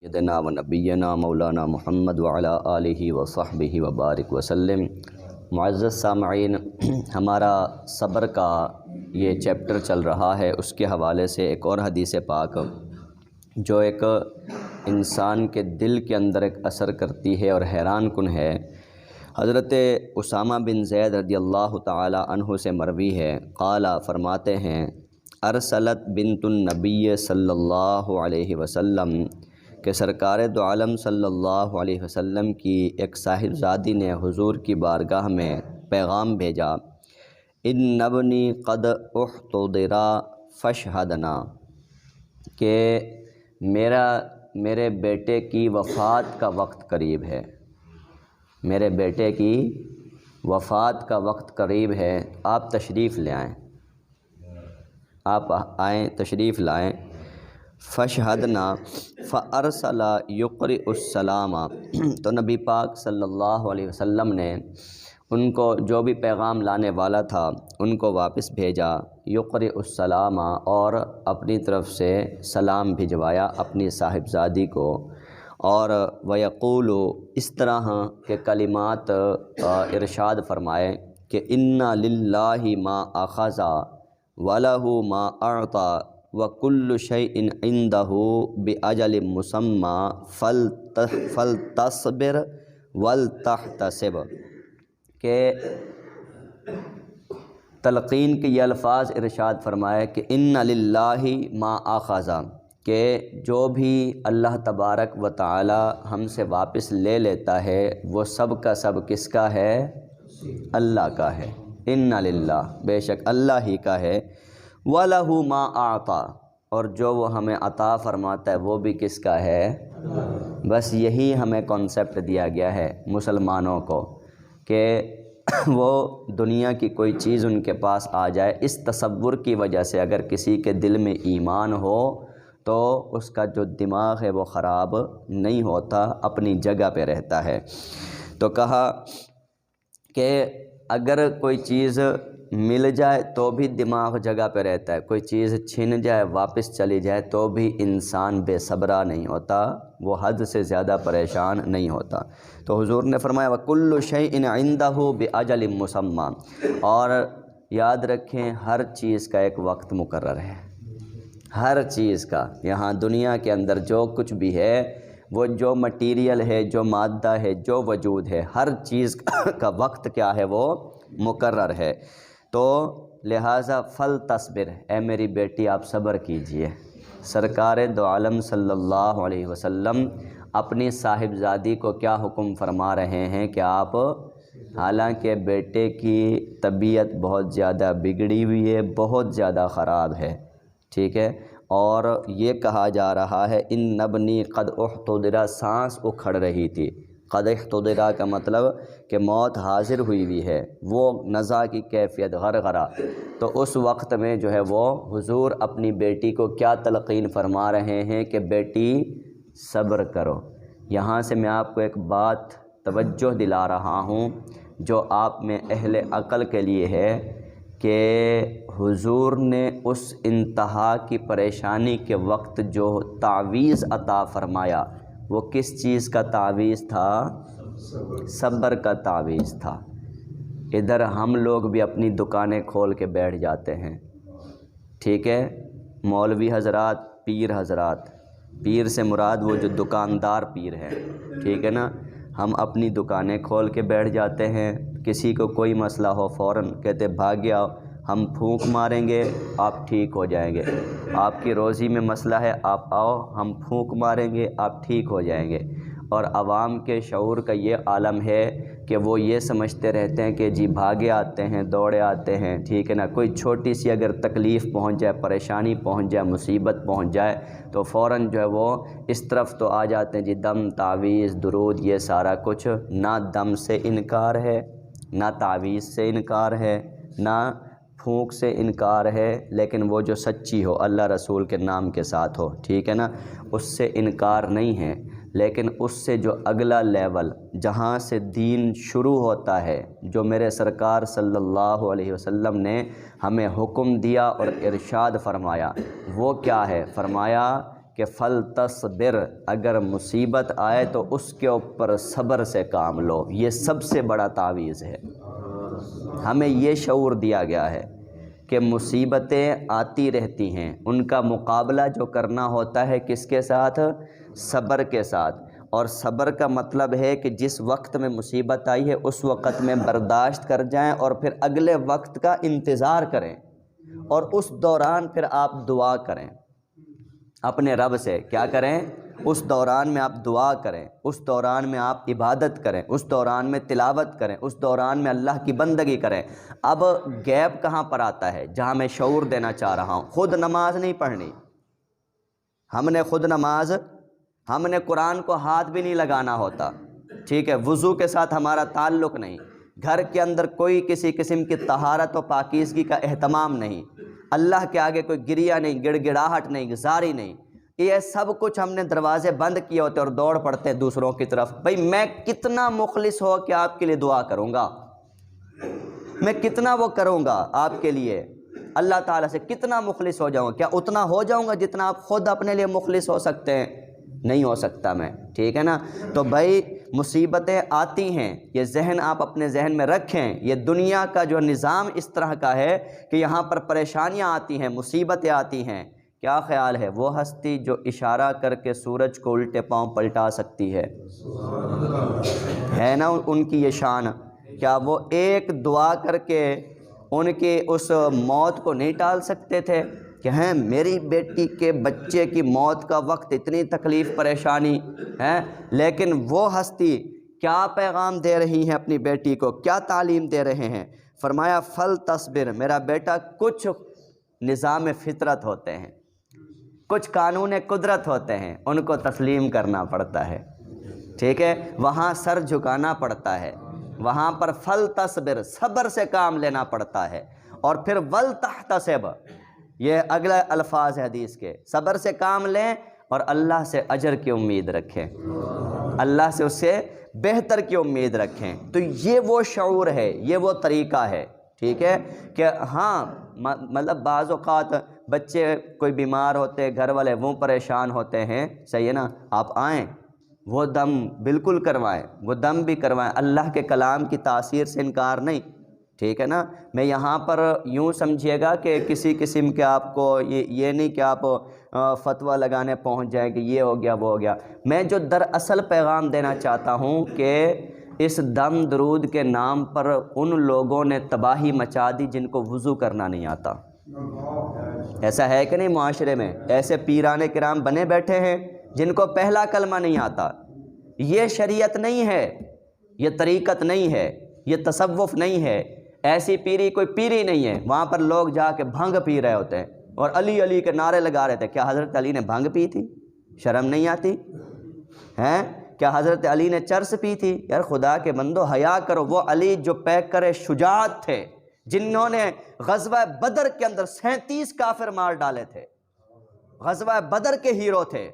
سیدنا و نبینا مولانا محمد وعلی آلہ وصحبہ وبارک وسلم۔ معزز سامعین، ہمارا صبر کا یہ چیپٹر چل رہا ہے، اس کے حوالے سے ایک اور حدیث پاک جو ایک انسان کے دل کے اندر ایک اثر کرتی ہے اور حیران کن ہے۔ حضرت اسامہ بن زید رضی اللہ تعالی عنہ سے مروی ہے، قال فرماتے ہیں ارسلت بنت النبی صلی اللہ علیہ وسلم کہ سرکار دو عالم صلی اللہ علیہ وسلم کی ایک صاحبزادی نے حضور کی بارگاہ میں پیغام بھیجا، ان ابنی قد احتضر فاشہدنا، کہ میرے بیٹے کی وفات کا وقت قریب ہے، میرے بیٹے کی وفات کا وقت قریب ہے، آپ تشریف لے آئیں، آپ آئیں تشریف لائیں۔ فاشہدنا فارسل یقرئ السلام، تو نبی پاک صلی اللہ علیہ وسلم نے ان کو جو بھی پیغام لانے والا تھا ان کو واپس بھیجا، یقرئ السلام، اور اپنی طرف سے سلام بھجوایا اپنی صاحبزادی کو، اور ویقول، اس طرح کے کلمات ارشاد فرمائے کہ انا للہ ما اخذ وَلَهُ مَا أَعْطَى وَكُلُّ شَيْءٍ عِنْدَهُ بِأَجَلٍ مُّسَمًّى فَلْتَصْبِرْ وَلْتَحْتَسِبْ، کہ تلقین کے یہ الفاظ ارشاد فرمائے کہ اِنَّ لِلَّهِ مَا أَخَذَ، کہ جو بھی اللہ تبارک و تعالی ہم سے واپس لے لیتا ہے وہ سب کا سب کس کا ہے؟ اللہ کا ہے۔ اِنَّ لِلَّهِ، بے شک اللہ ہی کا ہے، وَلَهُ مَا أَعْطَى، اور جو وہ ہمیں عطا فرماتا ہے وہ بھی کس کا ہے؟ بس یہی ہمیں کانسیپٹ دیا گیا ہے مسلمانوں کو کہ وہ دنیا کی کوئی چیز ان کے پاس آ جائے، اس تصور کی وجہ سے اگر کسی کے دل میں ایمان ہو تو اس کا جو دماغ ہے وہ خراب نہیں ہوتا، اپنی جگہ پہ رہتا ہے۔ تو کہا کہ اگر کوئی چیز مل جائے تو بھی دماغ جگہ پہ رہتا ہے، کوئی چیز چھن جائے واپس چلی جائے تو بھی انسان بے صبرا نہیں ہوتا، وہ حد سے زیادہ پریشان نہیں ہوتا۔ تو حضور نے فرمایا وَكُلُّ شَيْءٍ عِنْدَهُ بِأَجَلٍ مُّسَمًّى، اور یاد رکھیں ہر چیز کا ایک وقت مقرر ہے، ہر چیز کا، یہاں دنیا کے اندر جو کچھ بھی ہے، وہ جو مٹیریل ہے، جو مادہ ہے، جو وجود ہے، ہر چیز کا وقت کیا ہے؟ وہ مقرر ہے۔ تو لہٰذا فلتصبر، اے میری بیٹی آپ صبر کیجئے۔ سرکار دو عالم صلی اللہ علیہ وسلم اپنی صاحبزادی کو کیا حکم فرما رہے ہیں کہ آپ، حالانکہ بیٹے کی طبیعت بہت زیادہ بگڑی ہوئی ہے، بہت زیادہ خراب ہے، ٹھیک ہے، اور یہ کہا جا رہا ہے ان ابنی قد احتضر، سانس اکھڑ رہی تھی، قد احتضر کا مطلب کہ موت حاضر ہوئی ہوئی ہے، وہ نزع کی کیفیت، غرغرہ۔ تو اس وقت میں جو ہے وہ حضور اپنی بیٹی کو کیا تلقین فرما رہے ہیں کہ بیٹی صبر کرو۔ یہاں سے میں آپ کو ایک بات توجہ دلا رہا ہوں جو آپ میں اہل عقل کے لیے ہے کہ حضور نے اس انتہا کی پریشانی کے وقت جو تعویذ عطا فرمایا وہ کس چیز کا تعویذ تھا؟ صبر کا تعویذ تھا۔ ادھر ہم لوگ بھی اپنی دکانیں کھول کے بیٹھ جاتے ہیں، ٹھیک ہے، مولوی حضرات، پیر حضرات، پیر سے مراد وہ جو دکاندار پیر ہے، ٹھیک ہے نا، ہم اپنی دکانیں کھول کے بیٹھ جاتے ہیں، کسی کو کوئی مسئلہ ہو فوراً کہتے بھاگ آؤ، ہم پھونک ماریں گے آپ ٹھیک ہو جائیں گے، آپ کی روزی میں مسئلہ ہے آپ آؤ ہم پھونک ماریں گے آپ ٹھیک ہو جائیں گے۔ اور عوام کے شعور کا یہ عالم ہے کہ وہ یہ سمجھتے رہتے ہیں کہ جی بھاگے آتے ہیں، دوڑے آتے ہیں، ٹھیک ہے نا، کوئی چھوٹی سی اگر تکلیف پہنچ جائے، پریشانی پہنچ جائے، مصیبت پہنچ جائے تو فوراً جو ہے وہ اس طرف تو آ جاتے ہیں جی دم، تعویذ، درود، یہ سارا کچھ۔ نہ دم سے انکار ہے، نہ تعویذ سے انکار ہے، نہ پھونک سے انکار ہے، لیکن وہ جو سچی ہو، اللہ رسول کے نام کے ساتھ ہو، ٹھیک ہے نا، اس سے انکار نہیں ہے۔ لیکن اس سے جو اگلا لیول جہاں سے دین شروع ہوتا ہے، جو میرے سرکار صلی اللہ علیہ وسلم نے ہمیں حکم دیا اور ارشاد فرمایا، وہ کیا ہے؟ فرمایا کہ فَلْتَصْبِرْ، اگر مصیبت آئے تو اس کے اوپر صبر سے کام لو۔ یہ سب سے بڑا تعویذ ہے۔ ہمیں یہ شعور دیا گیا ہے کہ مصیبتیں آتی رہتی ہیں، ان کا مقابلہ جو کرنا ہوتا ہے کس کے ساتھ؟ صبر کے ساتھ۔ اور صبر کا مطلب ہے کہ جس وقت میں مصیبت آئی ہے اس وقت میں برداشت کر جائیں اور پھر اگلے وقت کا انتظار کریں، اور اس دوران پھر آپ دعا کریں اپنے رب سے۔ کیا کریں؟ اس دوران میں آپ دعا کریں، اس دوران میں آپ عبادت کریں، اس دوران میں تلاوت کریں، اس دوران میں اللہ کی بندگی کریں۔ اب گیپ کہاں پر آتا ہے؟ جہاں میں شعور دینا چاہ رہا ہوں، خود نماز نہیں پڑھنی، ہم نے قرآن کو ہاتھ بھی نہیں لگانا ہوتا، ٹھیک ہے، وضو کے ساتھ ہمارا تعلق نہیں، گھر کے اندر کوئی کسی قسم کی طہارت و پاکیزگی کا اہتمام نہیں، اللہ کے آگے کوئی گریہ نہیں، گڑ گڑاہٹ نہیں، زاری نہیں، یہ سب کچھ ہم نے دروازے بند کیے ہوتے اور دوڑ پڑتے ہیں دوسروں کی طرف۔ بھئی میں کتنا مخلص ہو کہ آپ کے لیے دعا کروں گا، میں کتنا وہ کروں گا آپ کے لیے، اللہ تعالیٰ سے کتنا مخلص ہو جاؤں گا؟ کیا اتنا ہو جاؤں گا جتنا آپ خود اپنے لیے مخلص ہو سکتے ہیں؟ نہیں ہو سکتا میں، ٹھیک ہے نا؟ تو بھائی مصیبتیں آتی ہیں، یہ ذہن آپ اپنے ذہن میں رکھیں، یہ دنیا کا جو نظام اس طرح کا ہے کہ یہاں پر پریشانیاں آتی ہیں، مصیبتیں آتی ہیں۔ کیا خیال ہے وہ ہستی جو اشارہ کر کے سورج کو الٹے پاؤں پلٹا سکتی ہے نا ان کی یہ شان؟ کیا وہ ایک دعا کر کے ان کی اس موت کو نہیں ٹال سکتے تھے کہ ہیں میری بیٹی کے بچے کی موت کا وقت، اتنی تکلیف پریشانی ہے، لیکن وہ ہستی کیا پیغام دے رہی ہیں اپنی بیٹی کو، کیا تعلیم دے رہے ہیں؟ فرمایا فَلْتَصْبِرْ، میرا بیٹا کچھ نظام فطرت ہوتے ہیں، کچھ قانون قدرت ہوتے ہیں، ان کو تسلیم کرنا پڑتا ہے، ٹھیک ہے، وہاں سر جھکانا پڑتا ہے، وہاں پر فَلْتَصْبِرْ، صبر سے کام لینا پڑتا ہے، اور پھر وَلْتَحْتَسِبْ، یہ اگلا الفاظ ہے حدیث کے، صبر سے کام لیں اور اللہ سے اجر کی امید رکھیں، اللہ سے اس سے بہتر کی امید رکھیں۔ تو یہ وہ شعور ہے، یہ وہ طریقہ ہے، ٹھیک ہے، کہ ہاں مطلب بعض اوقات بچے کوئی بیمار ہوتے، گھر والے وہ پریشان ہوتے ہیں، صحیح ہے نا، آپ آئیں، وہ دم بالکل کروائیں، وہ دم بھی کروائیں، اللہ کے کلام کی تاثیر سے انکار نہیں، ٹھیک ہے نا۔ میں یہاں پر یوں سمجھیے گا کہ کسی قسم کے آپ کو یہ نہیں کہ آپ فتویٰ لگانے پہنچ جائیں کہ یہ ہو گیا وہ ہو گیا۔ میں جو دراصل پیغام دینا چاہتا ہوں کہ اس دم درود کے نام پر ان لوگوں نے تباہی مچا دی جن کو وضو کرنا نہیں آتا۔ ایسا ہے کہ نہیں معاشرے میں؟ ایسے پیران کرام بنے بیٹھے ہیں جن کو پہلا کلمہ نہیں آتا۔ یہ شریعت نہیں ہے، یہ طریقت نہیں ہے، یہ تصوف نہیں ہے، ایسی پیری کوئی پیری نہیں ہے۔ وہاں پر لوگ جا کے بھنگ پی رہے ہوتے ہیں اور علی علی کے نعرے لگا رہے تھے۔ کیا حضرت علی نے بھنگ پی تھی؟ شرم نہیں آتی ہیں؟ کیا حضرت علی نے چرس پی تھی؟ یار خدا کے بندو حیا کرو۔ وہ علی جو پیکر شجاعت تھے، جنہوں نے غزوہ بدر کے اندر 37 کافر مار ڈالے تھے، غزوہ بدر کے ہیرو تھے،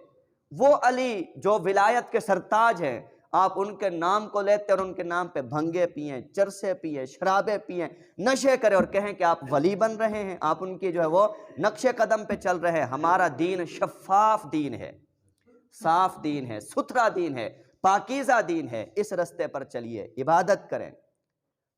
وہ علی جو ولایت کے سرتاج ہیں، آپ ان کے نام کو لیتے اور ان کے نام پہ بھنگے پئیں، چرسے پئیں، شرابیں پئیں، نشے کریں اور کہیں کہ آپ ولی بن رہے ہیں، آپ ان کی جو ہے وہ نقش قدم پہ چل رہے ہیں۔ ہمارا دین شفاف دین ہے، صاف دین ہے، ستھرا دین ہے، پاکیزہ دین ہے۔ اس رستے پر چلیے، عبادت کریں،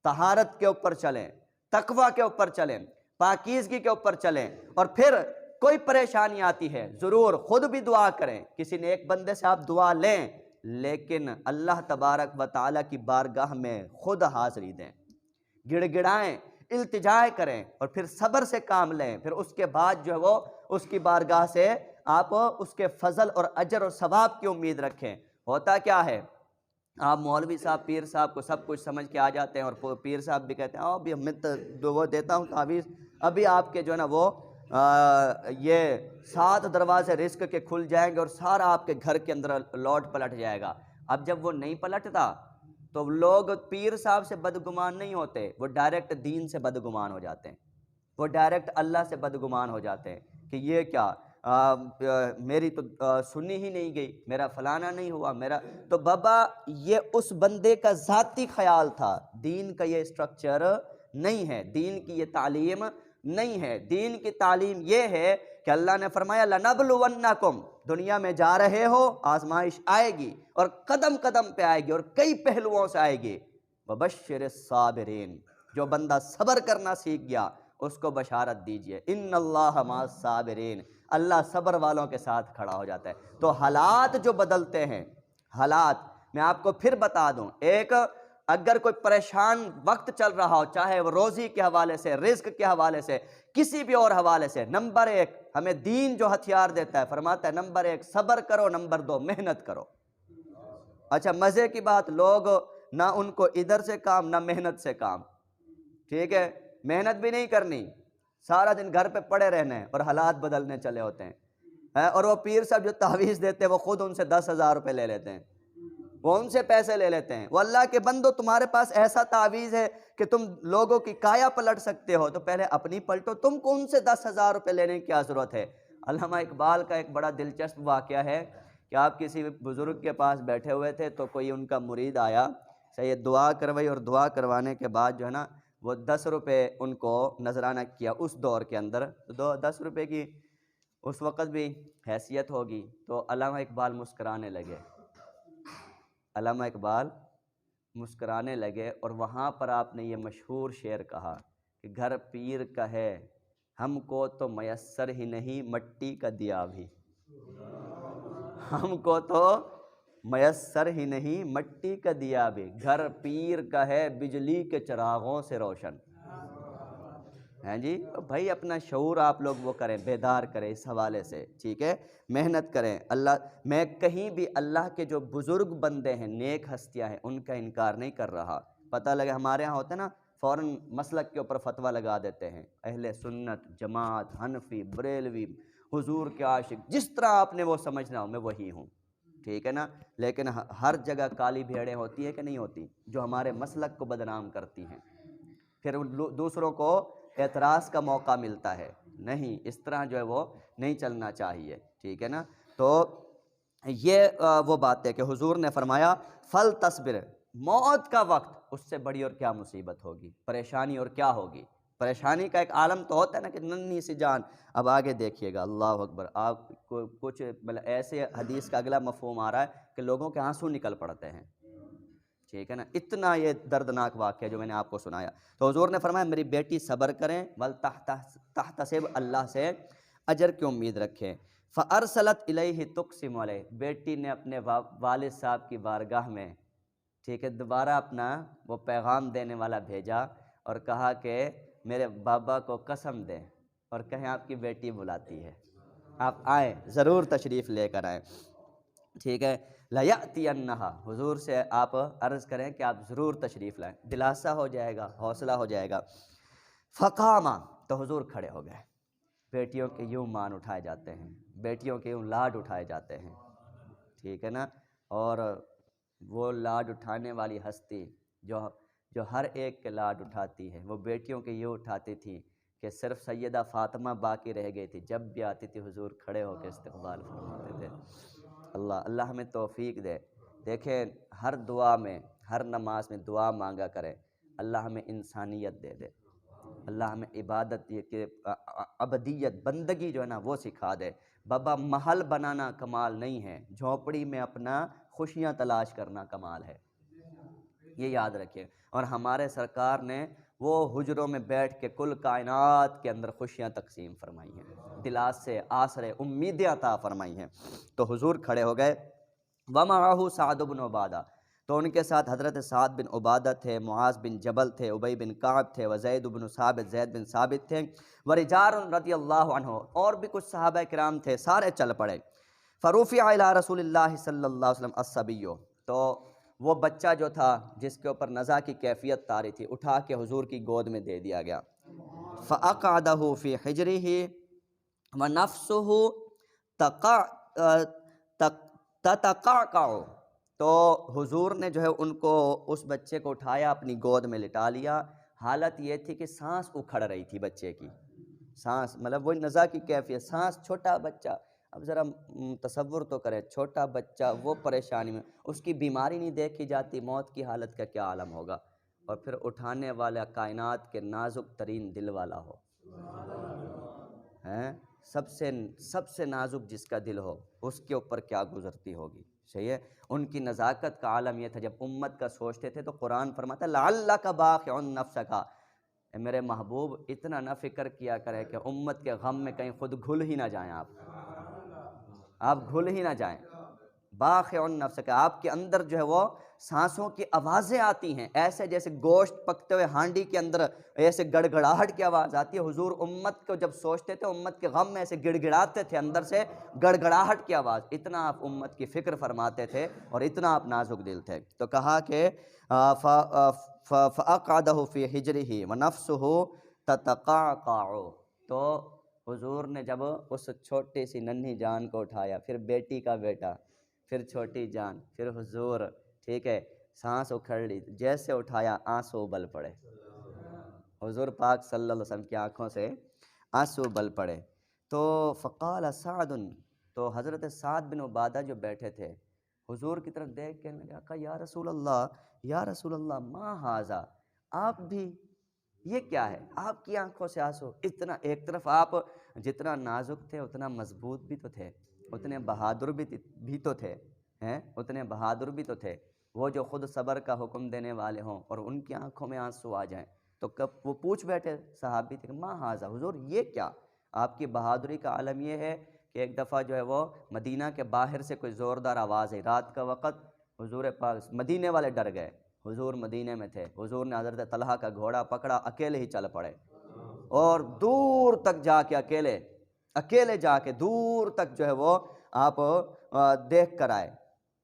طہارت کے اوپر چلیں، تقوی کے اوپر چلیں، پاکیزگی کے اوپر چلیں، اور پھر کوئی پریشانی آتی ہے ضرور خود بھی دعا کریں، کسی نیک بندے سے آپ دعا لیں، لیکن اللہ تبارک و تعالیٰ کی بارگاہ میں خود حاضری دیں، گڑ گڑائیں، التجائے کریں، اور پھر صبر سے کام لیں۔ پھر اس کے بعد جو ہے وہ اس کی بارگاہ سے آپ اس کے فضل اور اجر اور ثواب کی امید رکھیں۔ ہوتا کیا ہے، آپ مولوی صاحب پیر صاحب کو سب کچھ سمجھ کے آ جاتے ہیں، اور پیر صاحب بھی کہتے ہیں ابھی میں وہ دیتا ہوں تعویذ، ابھی آپ کے جو ہے نا وہ یہ 7 دروازے رزق کے کھل جائیں گے اور سارا آپ کے گھر کے اندر لوٹ پلٹ جائے گا۔ اب جب وہ نہیں پلٹتا تو لوگ پیر صاحب سے بدگمان نہیں ہوتے، وہ ڈائریکٹ دین سے بدگمان ہو جاتے ہیں، وہ ڈائریکٹ اللہ سے بدگمان ہو جاتے ہیں کہ یہ کیا میری تو سنی ہی نہیں گئی، میرا فلانا نہیں ہوا، میرا تو بابا یہ اس بندے کا ذاتی خیال تھا، دین کا یہ اسٹرکچر نہیں ہے، دین کی یہ تعلیم نہیں ہے۔ دین کی تعلیم یہ ہے کہ اللہ نے فرمایا لَنَبْلُوَنَّكُمْ، دنیا میں جا رہے ہو، آزمائش آئے گی اور قدم قدم پہ آئے گی اور کئی پہلوؤں سے آئے گی۔ وبشر الصابرین، جو بندہ صبر کرنا سیکھ گیا اس کو بشارت دیجئے، ان اللہ مع الصابرین، اللہ صبر والوں کے ساتھ کھڑا ہو جاتا ہے۔ تو حالات جو بدلتے ہیں، حالات میں آپ کو پھر بتا دوں، ایک اگر کوئی پریشان وقت چل رہا ہو، چاہے وہ روزی کے حوالے سے، رزق کے حوالے سے، کسی بھی اور حوالے سے، نمبر ایک ہمیں دین جو ہتھیار دیتا ہے، فرماتا ہے نمبر ایک صبر کرو، نمبر دو محنت کرو۔ اچھا مزے کی بات، لوگ نہ ان کو ادھر سے کام نہ محنت سے کام، ٹھیک ہے، محنت بھی نہیں کرنی، سارا دن گھر پہ پڑے رہنے اور حالات بدلنے چلے ہوتے ہیں، اور وہ پیر صاحب جو تعویذ دیتے ہیں وہ خود ان سے 10,000 روپے لے لیتے ہیں، وہ ان سے پیسے لے لیتے ہیں۔ وہ اللہ کے بندو، تمہارے پاس ایسا تعویذ ہے کہ تم لوگوں کی کایا پلٹ سکتے ہو، تو پہلے اپنی پلٹو، تم کو ان سے 10,000 روپے لینے کی کیا ضرورت ہے؟ علامہ اقبال کا ایک بڑا دلچسپ واقعہ ہے کہ آپ کسی بزرگ کے پاس بیٹھے ہوئے تھے تو کوئی ان کا مرید آیا، صحیح دعا کروائی، اور دعا کروانے کے بعد جو ہے نا وہ 10 روپے ان کو نذرانہ کیا اس دور کے اندر، 10 روپے کی اس وقت بھی حیثیت ہوگی، تو علامہ اقبال مسکرانے لگے، علامہ اقبال مسکرانے لگے، اور وہاں پر آپ نے یہ مشہور شعر کہا کہ گھر پیر کا ہے ہم کو تو میسر ہی نہیں مٹی کا دیا بھی، ہم کو تو میسر ہی نہیں مٹی کا دیا بھی، گھر پیر کا ہے بجلی کے چراغوں سے روشن۔ ہیں جی بھائی، اپنا شعور آپ لوگ وہ کریں، بیدار کریں اس حوالے سے، ٹھیک ہے، محنت کریں۔ اللہ، میں کہیں بھی اللہ کے جو بزرگ بندے ہیں، نیک ہستیاں ہیں، ان کا انکار نہیں کر رہا۔ پتہ لگے ہمارے ہاں ہوتا ہے نا، فوراً مسلک کے اوپر فتویٰ لگا دیتے ہیں، اہل سنت، جماعت، حنفی، بریلوی، حضور کے عاشق، جس طرح آپ نے وہ سمجھنا ہو، میں وہی ہوں، ٹھیک ہے نا، لیکن ہر جگہ کالی بھیڑیں ہوتی ہے کہ نہیں ہوتی، جو ہمارے مسلک کو بدنام کرتی ہیں، پھر دوسروں کو اعتراض کا موقع ملتا ہے، نہیں، اس طرح جو ہے وہ نہیں چلنا چاہیے، ٹھیک ہے نا۔ تو یہ وہ بات ہے کہ حضور نے فرمایا فل تصبر، موت کا وقت، اس سے بڑی اور کیا مصیبت ہوگی، پریشانی اور کیا ہوگی۔ پریشانی کا ایک عالم تو ہوتا ہے نا کہ ننھی سی جان، اب آگے دیکھیے گا، اللہ اکبر، آپ کو کچھ مطلب ایسے حدیث کا اگلا مفہوم آ رہا ہے کہ لوگوں کے آنسو نکل پڑتے ہیں، ٹھیک ہے نا، اتنا یہ دردناک واقعہ جو میں نے آپ کو سنایا۔ تو حضور نے فرمایا میری بیٹی صبر کریں، وَلْتَحْتَسِبْ، اللہ سے اجر کی امید رکھیں۔ فَأَرْسَلَتْ إِلَيْهِ تُقْسِمُ عَلَيْهِ، بیٹی نے اپنے والد صاحب کی بارگاہ میں، ٹھیک ہے، دوبارہ اپنا وہ پیغام دینے والا بھیجا اور کہا کہ میرے بابا کو قسم دیں اور کہیں آپ کی بیٹی بلاتی ہے، آپ آئیں، ضرور تشریف لے کر آئیں، ٹھیک ہے، لَيَأْتِيَنَّهَا، حضور سے آپ عرض کریں کہ آپ ضرور تشریف لائیں، دلاسا ہو جائے گا، حوصلہ ہو جائے گا۔ فَقَامَ، تو حضور کھڑے ہو گئے۔ بیٹیوں کے یوں مان اٹھائے جاتے ہیں، بیٹیوں کے یوں لاڈ اٹھائے جاتے ہیں، ٹھیک ہے نا، اور وہ لاڈ اٹھانے والی ہستی جو ہر ایک کے لاڈ اٹھاتی ہے، وہ بیٹیوں کے یوں اٹھاتی تھی کہ صرف سیدہ فاطمہ باقی رہ گئی تھی، جب بھی آتی تھی حضور کھڑے ہو کے استقبال فرماتے تھے۔ اللہ ہمیں توفیق دے۔ دیکھیں، ہر دعا میں، ہر نماز میں دعا مانگا کریں، اللہ ہمیں انسانیت دے دے، اللہ ہمیں عبادت، یہ کہ عبدیت، بندگی جو ہے نا وہ سکھا دے۔ بابا محل بنانا کمال نہیں ہے، جھونپڑی میں اپنا خوشیاں تلاش کرنا کمال ہے، یہ یاد رکھیں۔ اور ہمارے سرکار نے وہ حجروں میں بیٹھ کے کل کائنات کے اندر خوشیاں تقسیم فرمائی ہیں، دلاس سے آسرے امیدیں عطا فرمائی ہیں۔ تو حضور کھڑے ہو گئے، وَمَعَهُ سعد بن عبادہ، تو ان کے ساتھ حضرت سعد بن عبادہ تھے، معاذ بن جبل تھے، ابی بن کعب تھے، وزید بن ثابت، زید بن ثابت تھے، ورجال رضی اللہ عنہ، اور بھی کچھ صحابہ کرام تھے، سارے چل پڑے۔ فَرُفِعَ إِلَىٰ رَسُولِ اللَّهِ صلی اللہ علیہ وسلم الصَّبِيُّ، تو وہ بچہ جو تھا جس کے اوپر نزع کی کیفیت طاری تھی، اٹھا کے حضور کی گود میں دے دیا گیا۔ فَأَقْعَدَهُ فِي حِجْرِهِ وَنَفْسُهُ تَتَقَعْقَعُ، تو حضور نے جو ہے ان کو، اس بچے کو اٹھایا، اپنی گود میں لٹا لیا۔ حالت یہ تھی کہ سانس اکھڑ رہی تھی بچے کی، سانس مطلب وہ نزع کی کیفیت، سانس، چھوٹا بچہ، اب ذرا تصور تو کریں، چھوٹا بچہ وہ پریشانی میں، اس کی بیماری نہیں دیکھی جاتی، موت کی حالت کا کیا عالم ہوگا، اور پھر اٹھانے والا کائنات کے نازک ترین دل والا ہو، ہیں، سب سے نازک جس کا دل ہو اس کے اوپر کیا گزرتی ہوگی. صحیح ہے. ان کی نزاکت کا عالم یہ تھا، جب امت کا سوچتے تھے تو قرآن فرماتا ہے لعلک باخع نفسک، میرے محبوب اتنا نہ فکر کیا کرے کہ امت کے غم میں کہیں خود گھل ہی نہ جائیں، آپ گھل ہی نہ جائیں. باخع نفسک، آپ کے اندر جو ہے وہ سانسوں کی آوازیں آتی ہیں، ایسے جیسے گوشت پکتے ہوئے ہانڈی کے اندر ایسے گڑگڑاہٹ کی آواز آتی ہے. حضور امت کو جب سوچتے تھے، امت کے غم میں ایسے گڑ گڑاتے تھے، اندر سے گڑگڑاہٹ کی آواز. اتنا آپ امت کی فکر فرماتے تھے اور اتنا آپ نازک دل تھے. تو کہا کہ فَأَقْعَدَهُ فِي حِجْرِهِ وَنَفْسُهُ تَتَقَعْقَعُ، تو حضور نے جب اس چھوٹی سی ننھی جان کو اٹھایا، پھر بیٹی کا بیٹا، پھر چھوٹی جان، پھر حضور، ٹھیک ہے، سانس اکھڑ لی، جیسے اٹھایا آنسو ابل پڑے. حضور پاک صلی اللہ علیہ وسلم کی آنکھوں سے آنسو ابل پڑے. تو فقال سعد، تو حضرت سعد بن عبادہ جو بیٹھے تھے حضور کی طرف دیکھ کے نے کہا یا رسول اللہ، یا رسول اللہ ما ھذا، آپ بھی یہ کیا ہے، آپ کی آنکھوں سے آنسو. اتنا ایک طرف آپ جتنا نازک تھے اتنا مضبوط بھی تو تھے، اتنے بہادر بھی تو تھے، اتنے بہادر بھی تو تھے. وہ جو خود صبر کا حکم دینے والے ہوں اور ان کی آنکھوں میں آنسو آ جائیں، تو کب وہ پوچھ بیٹھے صحابی تھے کہ ما ھذا، حضور یہ کیا. آپ کی بہادری کا عالم یہ ہے کہ ایک دفعہ جو ہے وہ مدینہ کے باہر سے کوئی زوردار آواز ہے، رات کا وقت، حضور پاک مدینے والے ڈر گئے. حضور مدینے میں تھے، حضور نے حضرت طلحہ کا گھوڑا پکڑا، اکیلے ہی چل پڑے اور دور تک جا کے اکیلے جا کے دور تک جو ہے وہ آپ دیکھ کر آئے،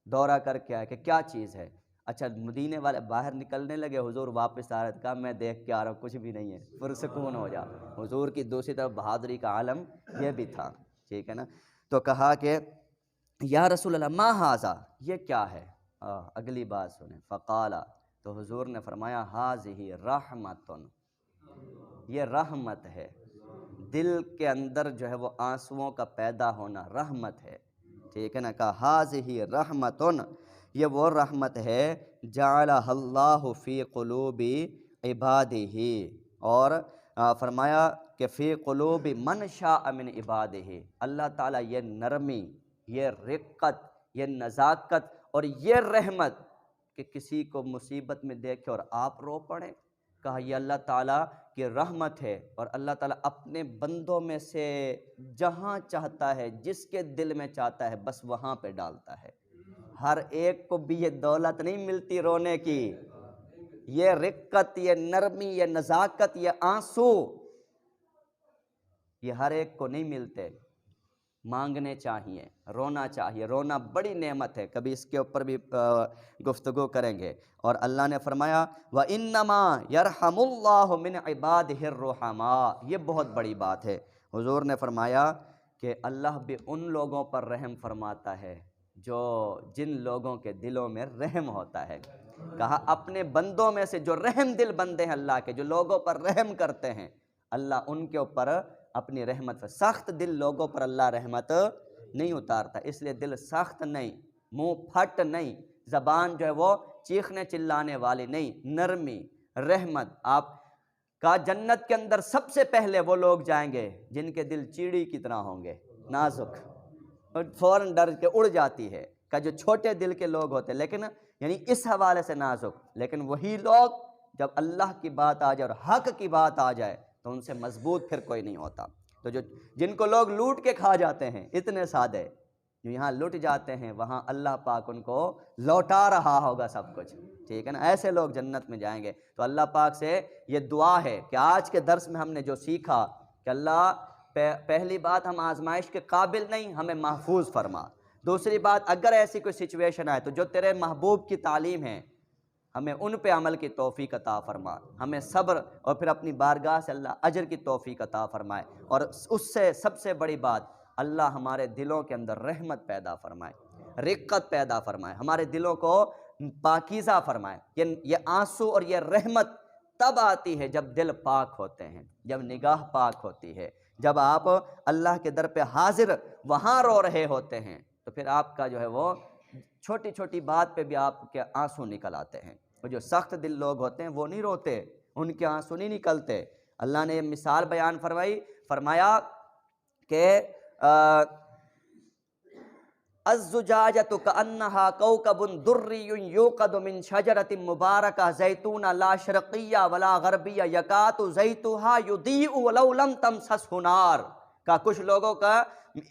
دورہ کر کے آئے کہ کیا چیز ہے. اچھا مدینے والے باہر نکلنے لگے، حضور واپس آ رہے تھے، کہا میں دیکھ کے آ رہا ہوں، کچھ بھی نہیں ہے، پرسکون ہو جا. حضور کی دوسری طرف بہادری کا عالم یہ بھی تھا، ٹھیک ہے نا. تو کہا کہ یا رسول اللہ ما ھذا، یہ کیا ہے. اگلی بات سنیں. فقال، تو حضور نے فرمایا ھذہ رحمت، یہ رحمت ہے. دل کے اندر جو ہے وہ آنسوؤں کا پیدا ہونا رحمت ہے، ٹھیک ہے نا. کہا ھذہ رحمت، یہ وہ رحمت ہے جعلہ اللہ فی قلوب عبادہ، اور فرمایا کہ فی قلوب من شاء من عبادہ، اللہ تعالیٰ یہ نرمی، یہ رقت، یہ نزاکت اور یہ رحمت کہ کسی کو مصیبت میں دیکھے اور آپ رو پڑیں. کہا یہ اللہ تعالیٰ کی رحمت ہے، اور اللہ تعالیٰ اپنے بندوں میں سے جہاں چاہتا ہے، جس کے دل میں چاہتا ہے، بس وہاں پہ ڈالتا ہے. ہر ایک کو بھی یہ دولت نہیں ملتی رونے کی، یہ رقت، یہ نرمی، یہ نزاکت، یہ آنسو، یہ ہر ایک کو نہیں ملتے. مانگنے چاہیے، رونا چاہیے. رونا بڑی نعمت ہے، کبھی اس کے اوپر بھی گفتگو کریں گے. اور اللہ نے فرمایا وَإِنَّمَا يَرْحَمُ اللَّهُ مِنْ عِبَادِهِ الرُّحَمَاء، یہ بہت بڑی بات ہے. حضور نے فرمایا کہ اللہ بھی ان لوگوں پر رحم فرماتا ہے جن لوگوں کے دلوں میں رحم ہوتا ہے. کہا اپنے بندوں میں سے جو رحم دل بندے ہیں اللہ کے، جو لوگوں پر رحم کرتے ہیں، اللہ ان کے اوپر اپنی رحمت پر، سخت دل لوگوں پر اللہ رحمت نہیں اتارتا. اس لیے دل سخت نہیں، منہ پھٹ نہیں، زبان جو ہے وہ چیخنے چلانے والی نہیں، نرمی، رحمت. آپ کا جنت کے اندر سب سے پہلے وہ لوگ جائیں گے جن کے دل چیڑی کی طرح ہوں گے، نازک، اور فوراً ڈر کے اڑ جاتی ہے. کہ جو چھوٹے دل کے لوگ ہوتے ہیں، لیکن یعنی اس حوالے سے نازک، لیکن وہی لوگ جب اللہ کی بات آ جائے اور حق کی بات آ جائے تو ان سے مضبوط پھر کوئی نہیں ہوتا. تو جن کو لوگ لوٹ کے کھا جاتے ہیں، اتنے سادے، جو یہاں لٹ جاتے ہیں وہاں اللہ پاک ان کو لوٹا رہا ہوگا سب کچھ، ٹھیک ہے نا. ایسے لوگ جنت میں جائیں گے. تو اللہ پاک سے یہ دعا ہے کہ آج کے درس میں ہم نے جو سیکھا کہ اللہ پہلی بات ہم آزمائش کے قابل نہیں، ہمیں محفوظ فرما. دوسری بات اگر ایسی کوئی سچویشن آئے تو جو تیرے محبوب کی تعلیم ہے ہمیں ان پہ عمل کی توفیق عطا فرما، ہمیں صبر اور پھر اپنی بارگاہ سے اللہ اجر کی توفیق عطا فرمائے. اور اس سے سب سے بڑی بات، اللہ ہمارے دلوں کے اندر رحمت پیدا فرمائے، رقت پیدا فرمائے، ہمارے دلوں کو پاکیزہ فرمائے. یہ آنسو اور یہ رحمت تب آتی ہے جب دل پاک ہوتے ہیں، جب نگاہ پاک ہوتی ہے، جب آپ اللہ کے در پہ حاضر وہاں رو رہے ہوتے ہیں، تو پھر آپ کا جو ہے وہ چھوٹی چھوٹی بات پہ بھی آپ کے آنسو نکل آتے ہیں. اور جو سخت دل لوگ ہوتے ہیں وہ نہیں روتے، ان کے آنسو نہیں نکلتے. اللہ نے یہ مثال بیان فرمایا کہ الزجاجۃ کأنہا کوکب دری یوقد من شجرۃ مبارکہ زیتونہ لا شرقیہ ولا غربیہ یکاد زیتها یضیء ولو لم تمسسہ نار۔ کہا کچھ لوگوں کا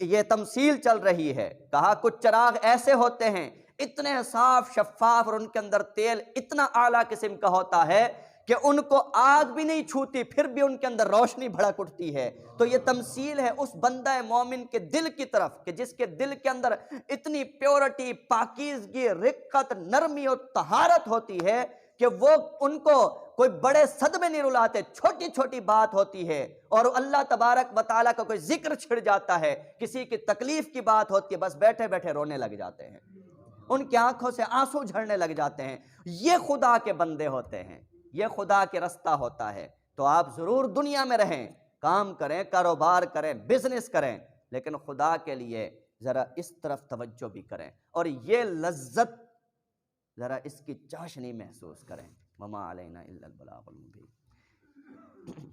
یہ تمثیل چل رہی ہے، کہا کچھ چراغ ایسے ہوتے ہیں اتنے صاف شفاف اور ان کے اندر تیل اتنا اعلیٰ قسم کا ہوتا ہے کہ ان کو آگ بھی نہیں چھوتی پھر بھی ان کے اندر روشنی بھڑک اٹھتی ہے۔ تو یہ تمثیل ہے اس بندہ مومن کے دل کی طرف کہ جس کے دل کے اندر اتنی پیورٹی، پاکیزگی، رقت، نرمی اور طہارت ہوتی ہے کہ وہ ان کو کوئی بڑے صدمے نہیں رلاتے، چھوٹی چھوٹی بات ہوتی ہے اور اللہ تبارک و تعالیٰ کا کوئی ذکر چھڑ جاتا ہے، کسی کی تکلیف کی بات ہوتی ہے، بس بیٹھے بیٹھے رونے لگ جاتے ہیں، ان کی آنکھوں سے آنسو جھڑنے لگ جاتے ہیں۔ یہ خدا کے بندے ہوتے ہیں، یہ خدا کے رستہ ہوتا ہے۔ تو آپ ضرور دنیا میں رہیں، کام کریں، کاروبار کریں، بزنس کریں، لیکن خدا کے لیے ذرا اس طرف توجہ بھی کریں اور یہ لذت ذرا اس کی چاشنی محسوس کریں۔ وما علینا الا البلاغ المبین۔